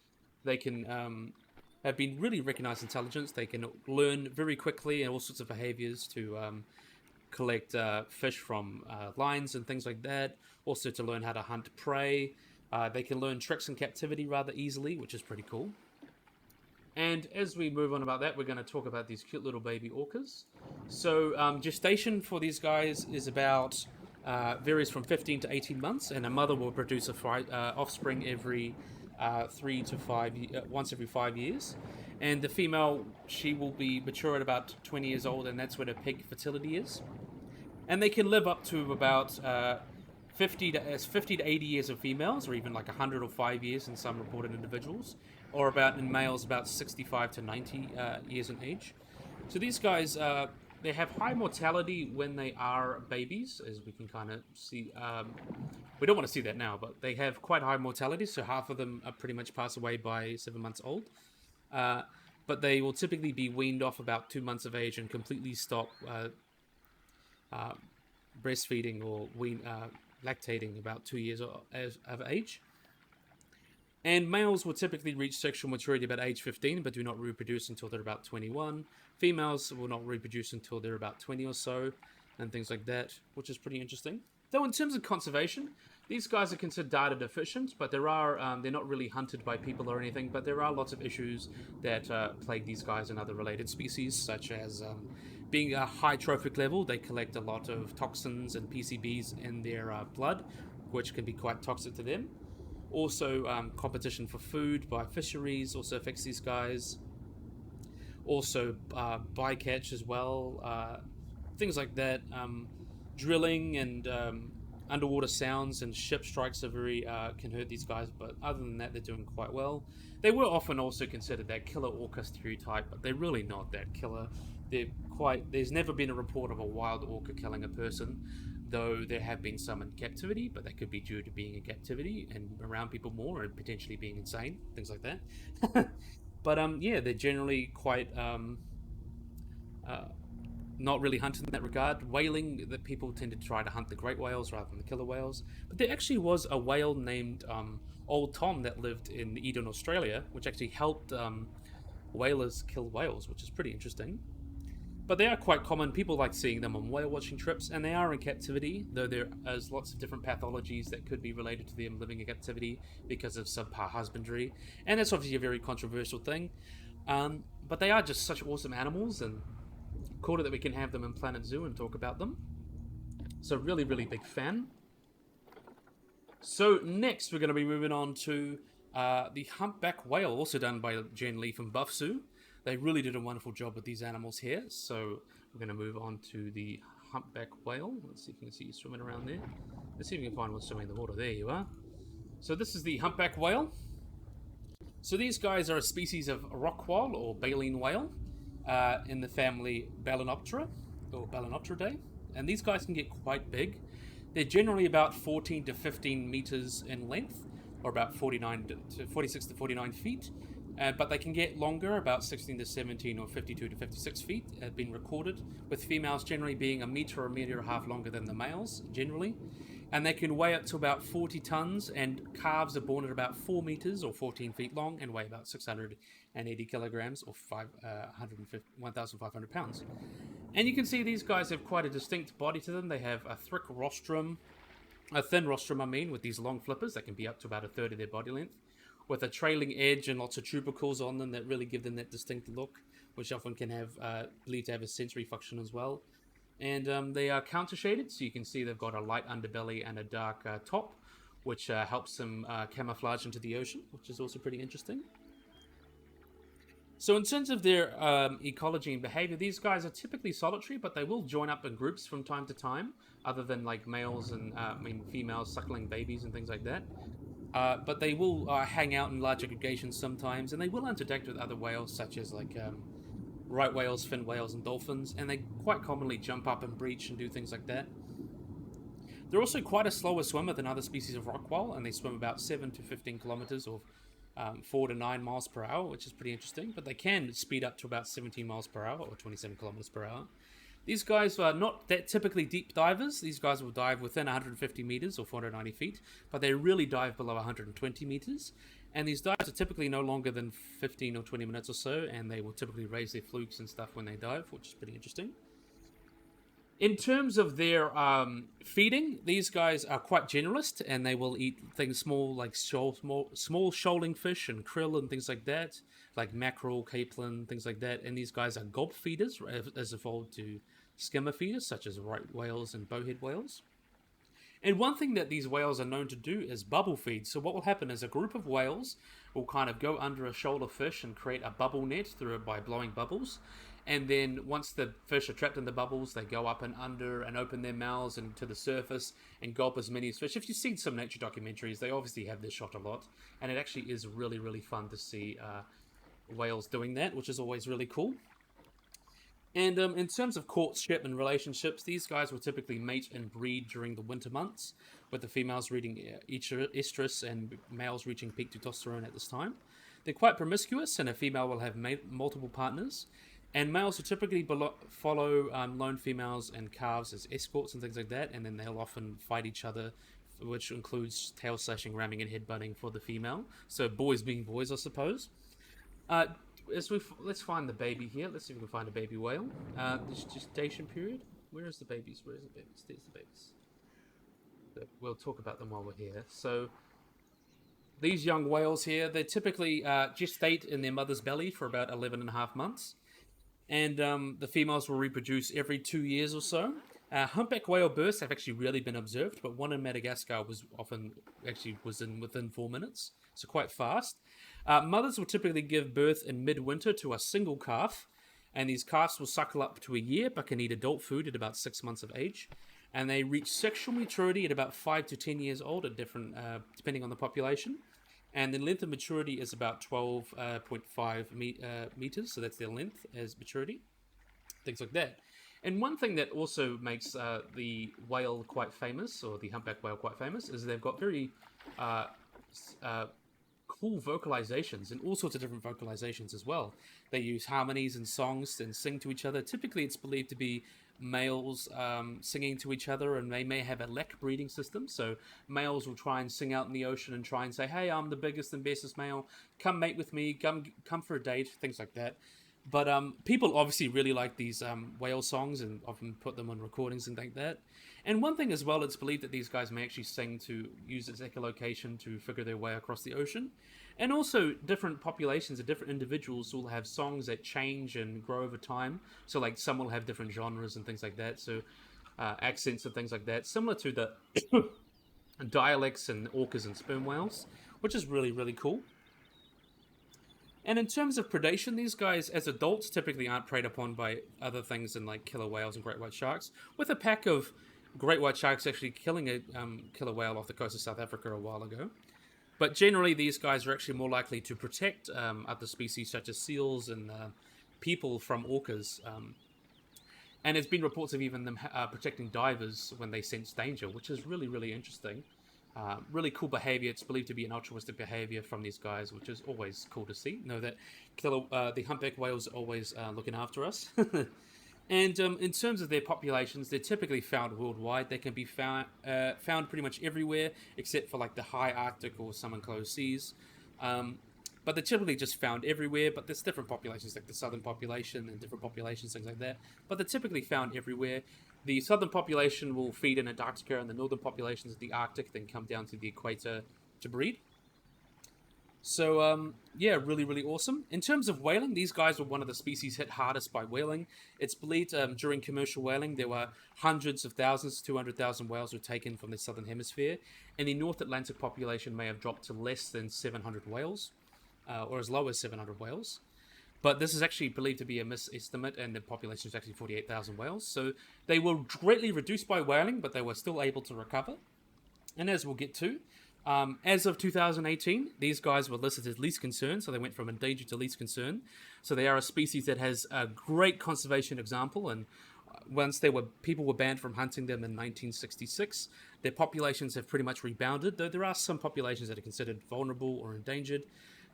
They can have been really recognized intelligence. They can learn very quickly and all sorts of behaviors to collect fish from lines and things like that. Also to learn how to hunt prey. They can learn tricks in captivity rather easily, which is pretty cool. And as we move on about that, we're going to talk about these cute little baby orcas. So gestation for these guys is about varies from 15 to 18 months, and a mother will produce offspring every once every 5 years. And the female, she will be mature at about 20 years old, and that's when her peak fertility is. And they can live up to about 50 to 80 years of females, or even like 100 or 5 years in some reported individuals, or about in males about 65 to 90 years in age. So these guys, they have high mortality when they are babies, as we can kind of see. We don't want to see that now, but they have quite high mortality, so half of them are pretty much pass away by 7 months old. But they will typically be weaned off about 2 months of age and completely stop breastfeeding or lactating about 2 years of age. And males will typically reach sexual maturity about age 15, but do not reproduce until they're about 21. Females will not reproduce until they're about 20 or so, and things like that, which is pretty interesting. Though in terms of conservation, these guys are considered data deficient, but they're not really hunted by people or anything, but there are lots of issues that plague these guys and other related species, such as being a high trophic level. They collect a lot of toxins and PCBs in their blood, which can be quite toxic to them. Also, competition for food by fisheries also affects these guys. Also, bycatch as well. Things like that. Drilling and underwater sounds and ship strikes are very can hurt these guys, but other than that, they're doing quite well. They were often also considered that killer orca stereotype, but they're really not that killer. There's never been a report of a wild orca killing a person, though there have been some in captivity, but that could be due to being in captivity and around people more and potentially being insane, things like that. But yeah, they're generally quite not really hunted in that regard. Whaling, that people tend to try to hunt the great whales rather than the killer whales. But there actually was a whale named Old Tom that lived in Eden, Australia, which actually helped whalers kill whales, which is pretty interesting. But they are quite common. People like seeing them on whale watching trips, and they are in captivity, though there is lots of different pathologies that could be related to them living in captivity because of subpar husbandry. And that's obviously a very controversial thing. But they are just such awesome animals, and cool that we can have them in Planet Zoo and talk about them. So really, really big fan. So next we're going to be moving on to the Humpback whale, also done by Jen Lee from Buff Zoo. They really did a wonderful job with these animals here. So we're going to move on to the Humpback whale. Let's see if we can see you swimming around there. Let's see if we can find one swimming in the water. There you are. So this is the Humpback whale. So these guys are a species of rockwhale or baleen whale in the family Balanoptera or Balanopteridae. And these guys can get quite big. They're generally about 14 to 15 meters in length, or about 46 to 49 feet. But they can get longer, about 16 to 17 or 52 to 56 feet, have been recorded, with females generally being a meter or a meter and a half longer than the males, generally. And they can weigh up to about 40 tons, and calves are born at about 4 meters or 14 feet long and weigh about 680 kilograms or 1,500 pounds. And you can see these guys have quite a distinct body to them. They have a thin rostrum, with these long flippers that can be up to about a third of their body length, with a trailing edge and lots of tubercles on them that really give them that distinct look, which often can have believed to have a sensory function as well. And they are counter shaded, so you can see they've got a light underbelly and a dark top, which helps them camouflage into the ocean, which is also pretty interesting. So in terms of their ecology and behavior, these guys are typically solitary, but they will join up in groups from time to time, other than like males and females suckling babies and things like that. But they will hang out in large aggregations sometimes, and they will interact with other whales, such as like right whales, fin whales, and dolphins, and they quite commonly jump up and breach and do things like that. They're also quite a slower swimmer than other species of rock whale, and they swim about 7 to 15 kilometers or 4 to 9 miles per hour, which is pretty interesting, but they can speed up to about 17 miles per hour or 27 kilometers per hour. These guys are not that typically deep divers. These guys will dive within 150 meters or 490 feet, but they really dive below 120 meters. And these dives are typically no longer than 15 or 20 minutes or so, and they will typically raise their flukes and stuff when they dive, which is pretty interesting. In terms of their feeding, these guys are quite generalist, and they will eat things small like small shoaling fish and krill and things like that, like mackerel, capelin, things like that. And these guys are gulp feeders, as opposed to skimmer feeders, such as right whales and bowhead whales. And one thing that these whales are known to do is bubble feed. So what will happen is a group of whales will kind of go under a shoal of fish and create a bubble net through it by blowing bubbles. And then once the fish are trapped in the bubbles, they go up and under and open their mouths and to the surface and gulp as many as fish. If you've seen some nature documentaries, they obviously have this shot a lot. And it actually is really, really fun to see whales doing that, which is always really cool. And in terms of courtship and relationships, these guys will typically mate and breed during the winter months, with the females reaching estrus and males reaching peak testosterone at this time. They're quite promiscuous, and a female will have multiple partners. And males will typically follow lone females and calves as escorts and things like that, and then they'll often fight each other, which includes tail slashing, ramming, and headbutting for the female. So boys being boys, I suppose. Let's find the baby here. Let's see if we can find a baby whale. This gestation period. Where is the babies? There's the babies. We'll talk about them while we're here. So these young whales here, they typically gestate in their mother's belly for about 11 and a half months. And the females will reproduce every 2 years or so. Humpback whale births have actually rarely been observed, but one in Madagascar was within 4 minutes, so quite fast. Mothers will typically give birth in midwinter to a single calf, and these calves will suckle up to a year, but can eat adult food at about 6 months of age. And they reach sexual maturity at about 5 to 10 years old, at different, depending on the population. And the length of maturity is about 12.5 meters, so that's their length as maturity. Things like that. And one thing that also makes the whale quite famous, or the humpback whale quite famous, is they've got very cool vocalizations, and all sorts of different vocalizations as well. They use harmonies and songs and sing to each other. Typically, it's believed to be males singing to each other, and they may have a lek breeding system. So males will try and sing out in the ocean and try and say, "Hey, I'm the biggest and bestest male. Come mate with me. Come for a date." Things like that. But people obviously really like these whale songs and often put them on recordings and like that. And one thing as well, it's believed that these guys may actually sing to use as echolocation to figure their way across the ocean. And also, different populations and different individuals will have songs that change and grow over time. So, like, some will have different genres and things like that. So, accents and things like that. Similar to the dialects and orcas and sperm whales, which is really, really cool. And in terms of predation, these guys, as adults, typically aren't preyed upon by other things than like killer whales and great white sharks, with a pack of great white sharks actually killing a killer whale off the coast of South Africa a while ago. But generally, these guys are actually more likely to protect other species such as seals and people from orcas. And there's been reports of even them protecting divers when they sense danger, which is really, really interesting. Really cool behavior. It's believed to be an altruistic behavior from these guys, which is always cool to see. Know that the humpback whales are always looking after us. And in terms of their populations, they're typically found worldwide. They can be found pretty much everywhere, except for like the high Arctic or some enclosed seas. But they're typically just found everywhere. But there's different populations, like the southern population and different populations, things like that. But they're typically found everywhere. The southern population will feed in Antarctica, and the northern populations of the Arctic then come down to the equator to breed. So, yeah, really, really awesome. In terms of whaling, these guys were one of the species hit hardest by whaling. It's believed during commercial whaling, there were hundreds of thousands, 200,000 whales were taken from the southern hemisphere, and the North Atlantic population may have dropped to less than 700 whales, or as low as 700 whales. But this is actually believed to be a misestimate, and the population is actually 48,000 whales. So they were greatly reduced by whaling, but they were still able to recover. And as we'll get to, as of 2018, these guys were listed as least concern, so they went from endangered to least concern. So they are a species that has a great conservation example, and once people were banned from hunting them in 1966, their populations have pretty much rebounded, though there are some populations that are considered vulnerable or endangered.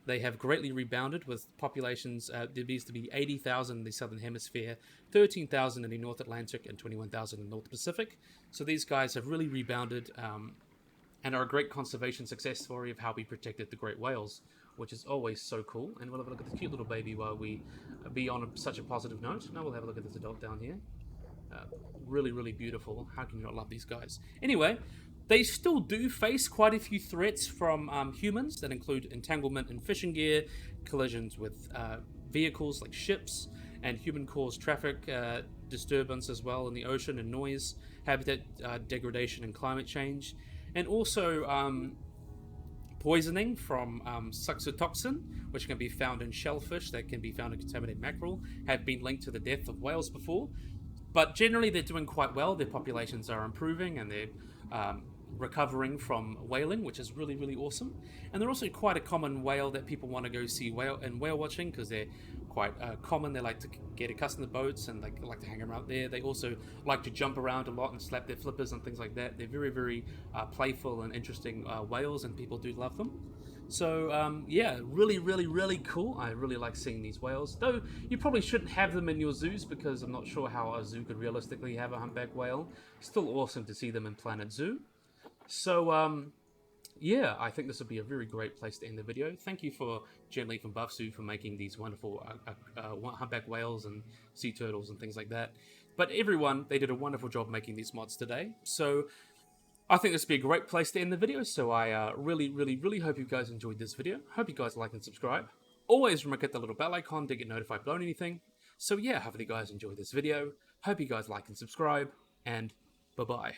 They have greatly rebounded with populations. There needs to be 80,000 in the Southern Hemisphere, 13,000 in the North Atlantic, and 21,000 in the North Pacific. So these guys have really rebounded and are a great conservation success story of how we protected the great whales, which is always so cool. And we'll have a look at this cute little baby while we be on such a positive note. Now we'll have a look at this adult down here. Really, really beautiful. How can you not love these guys? Anyway, they still do face quite a few threats from humans that include entanglement in fishing gear, collisions with vehicles like ships, and human-caused traffic disturbance as well in the ocean, and noise, habitat degradation, and climate change. And also poisoning from suxotoxin, which can be found in shellfish, that can be found in contaminated mackerel, have been linked to the death of whales before. But generally, they're doing quite well. Their populations are improving, and they're recovering from whaling, which is really, really awesome. And they're also quite a common whale that people want to go see whale watching, because they're quite common. They like to get accustomed to boats, and they like to hang around there. They also like to jump around a lot and slap their flippers and things like that. They're very, very playful and interesting whales, and people do love them. So, yeah, really, really, really cool. I really like seeing these whales. Though, you probably shouldn't have them in your zoos, because I'm not sure how a zoo could realistically have a humpback whale. Still awesome to see them in Planet Zoo. So, yeah, I think this would be a very great place to end the video. Thank you for Gently from Buffsoo for making these wonderful humpback whales and sea turtles and things like that. But everyone, they did a wonderful job making these mods today. So I think this would be a great place to end the video. So I really, really, really hope you guys enjoyed this video. Hope you guys like and subscribe. Always remember to hit the little bell icon to get notified about anything. So yeah, hopefully you guys enjoyed this video. Hope you guys like and subscribe, and bye-bye.